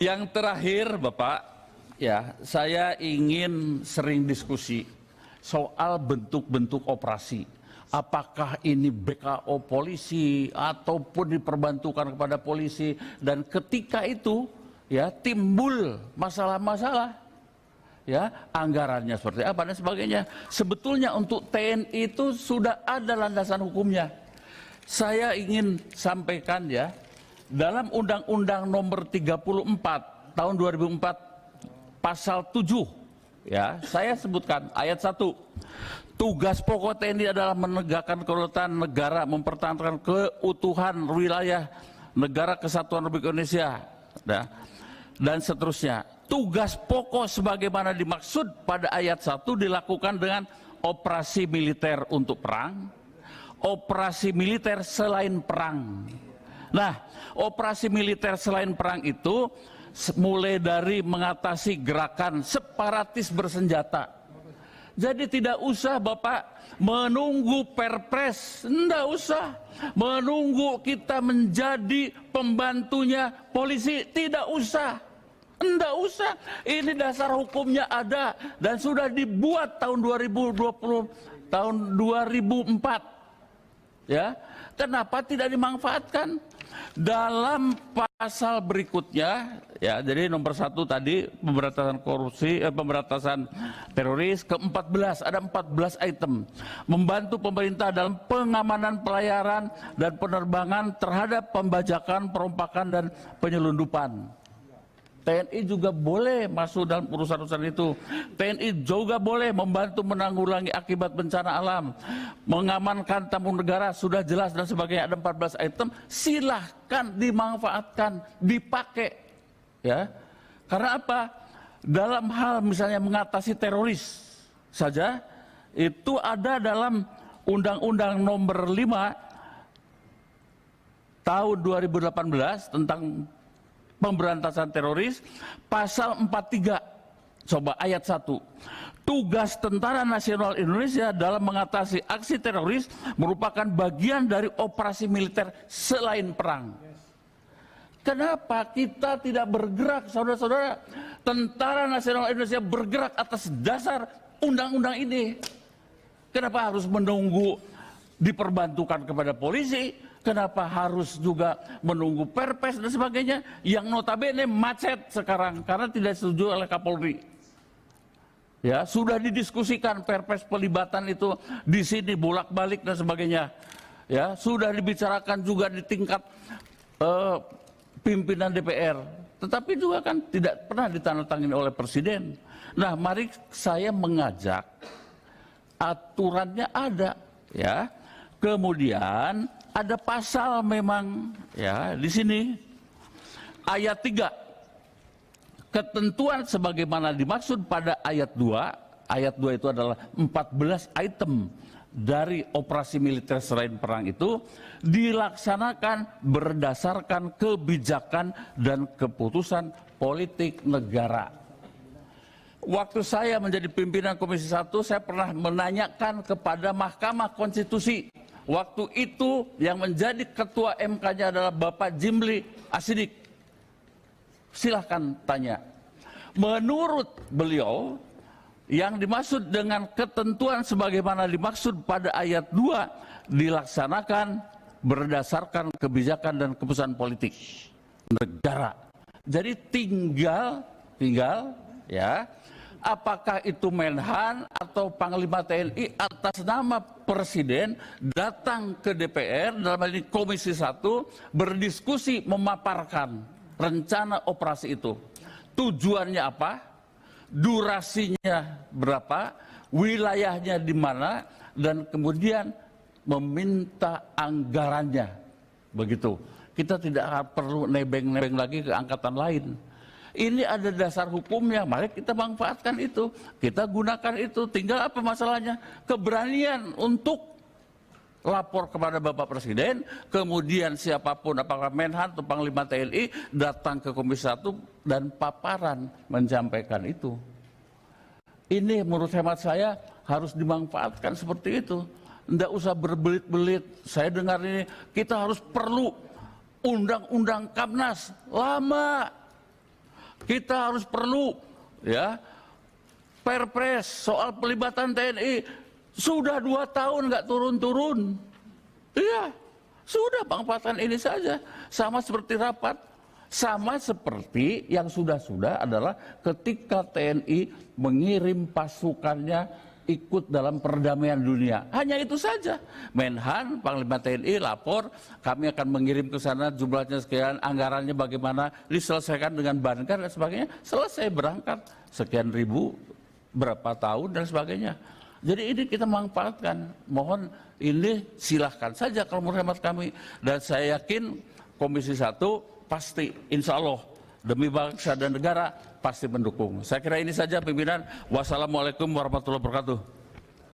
Yang terakhir, Bapak, ya, saya ingin sering diskusi soal bentuk-bentuk operasi. Apakah ini BKO polisi ataupun diperbantukan kepada polisi, dan ketika itu ya timbul masalah-masalah, ya anggarannya seperti apa dan sebagainya. Sebetulnya untuk TNI itu sudah ada landasan hukumnya. Saya ingin sampaikan ya, dalam Undang-Undang Nomor 34 Tahun 2004 Pasal 7, ya saya sebutkan ayat 1. Tugas pokok TNI adalah menegakkan kedaulatan negara, mempertahankan keutuhan wilayah negara kesatuan Republik Indonesia, dan seterusnya. Tugas pokok sebagaimana dimaksud pada ayat 1 dilakukan dengan operasi militer untuk perang, operasi militer selain perang. Nah, operasi militer selain perang itu mulai dari mengatasi gerakan separatis bersenjata. Jadi tidak usah Bapak menunggu perpres, tidak usah menunggu kita menjadi pembantunya polisi, tidak usah. Tidak usah, ini dasar hukumnya ada dan sudah dibuat tahun 2020, tahun 2004. Ya, kenapa tidak dimanfaatkan? Dalam pasal berikutnya, ya, jadi nomor 1 tadi pemberantasan korupsi, pemberantasan teroris, ke-14 ada 14 item. Membantu pemerintah dalam pengamanan pelayaran dan penerbangan terhadap pembajakan, perompakan dan penyelundupan. TNI juga boleh masuk dalam urusan-urusan itu. TNI juga boleh membantu menanggulangi akibat bencana alam, mengamankan tamu negara, sudah jelas dan sebagainya. Ada 14 item, silahkan dimanfaatkan, dipakai. Ya, karena apa? Dalam hal misalnya mengatasi teroris saja, itu ada dalam Undang-Undang Nomor 5 Tahun 2018 tentang pemberantasan teroris, pasal 43, coba ayat 1. Tugas Tentara Nasional Indonesia dalam mengatasi aksi teroris merupakan bagian dari operasi militer selain perang. Kenapa kita tidak bergerak, saudara-saudara? Tentara Nasional Indonesia bergerak atas dasar undang-undang ini. Kenapa harus menunggu diperbantukan kepada polisi? Kenapa harus juga menunggu perpres dan sebagainya yang notabene macet sekarang karena tidak setuju oleh Kapolri? Ya, sudah didiskusikan perpres pelibatan itu di sini bolak-balik dan sebagainya. Ya, sudah dibicarakan juga di tingkat pimpinan DPR, tetapi juga kan tidak pernah ditandatangani oleh Presiden. Nah, mari saya mengajak, aturannya ada, ya. Kemudian ada pasal memang ya di sini ayat 3, ketentuan sebagaimana dimaksud pada ayat 2. Ayat 2 itu adalah 14 item dari operasi militer selain perang itu dilaksanakan berdasarkan kebijakan dan keputusan politik negara. Waktu saya menjadi pimpinan Komisi 1, saya pernah menanyakan kepada Mahkamah Konstitusi. Waktu itu yang menjadi ketua MK-nya adalah Bapak Jimli Asidik. Silahkan tanya. Menurut beliau, yang dimaksud dengan ketentuan sebagaimana dimaksud pada ayat 2 dilaksanakan berdasarkan kebijakan dan keputusan politik negara. Jadi tinggal ya, apakah itu Menhan atau Panglima TNI atas nama Presiden datang ke DPR, dalam hal ini Komisi 1, berdiskusi memaparkan rencana operasi itu. Tujuannya apa? Durasinya berapa? Wilayahnya di mana? Dan kemudian meminta anggarannya. Begitu. Kita tidak perlu nebeng-nebeng lagi ke angkatan lain. Ini ada dasar hukumnya, mari kita manfaatkan itu, kita gunakan itu. Tinggal apa masalahnya? Keberanian untuk lapor kepada Bapak Presiden, kemudian siapapun, apakah Menhan atau Panglima TNI, datang ke Komisi 1 dan paparan menyampaikan itu. Ini menurut hemat saya harus dimanfaatkan seperti itu. Tidak usah berbelit-belit. Saya dengar ini, kita harus perlu undang-undang Kamnas, lama. Kita harus perlu ya perpres soal pelibatan TNI. Sudah 2 tahun nggak turun-turun. Iya, sudah penempatan ini saja. Sama seperti rapat. Sama seperti yang sudah-sudah adalah ketika TNI mengirim pasukannya ikut dalam perdamaian dunia. Hanya itu saja. Menhan, Panglima TNI lapor, kami akan mengirim ke sana jumlahnya sekian, anggarannya bagaimana, diselesaikan dengan Bankar dan sebagainya. Selesai berangkat sekian ribu, berapa tahun dan sebagainya. Jadi ini kita manfaatkan. Mohon ini silahkan saja kalau menurut hemat kami. Dan saya yakin Komisi 1 pasti insya Allah demi bangsa dan negara pasti mendukung. Saya kira ini saja pimpinan. Wassalamualaikum warahmatullahi wabarakatuh.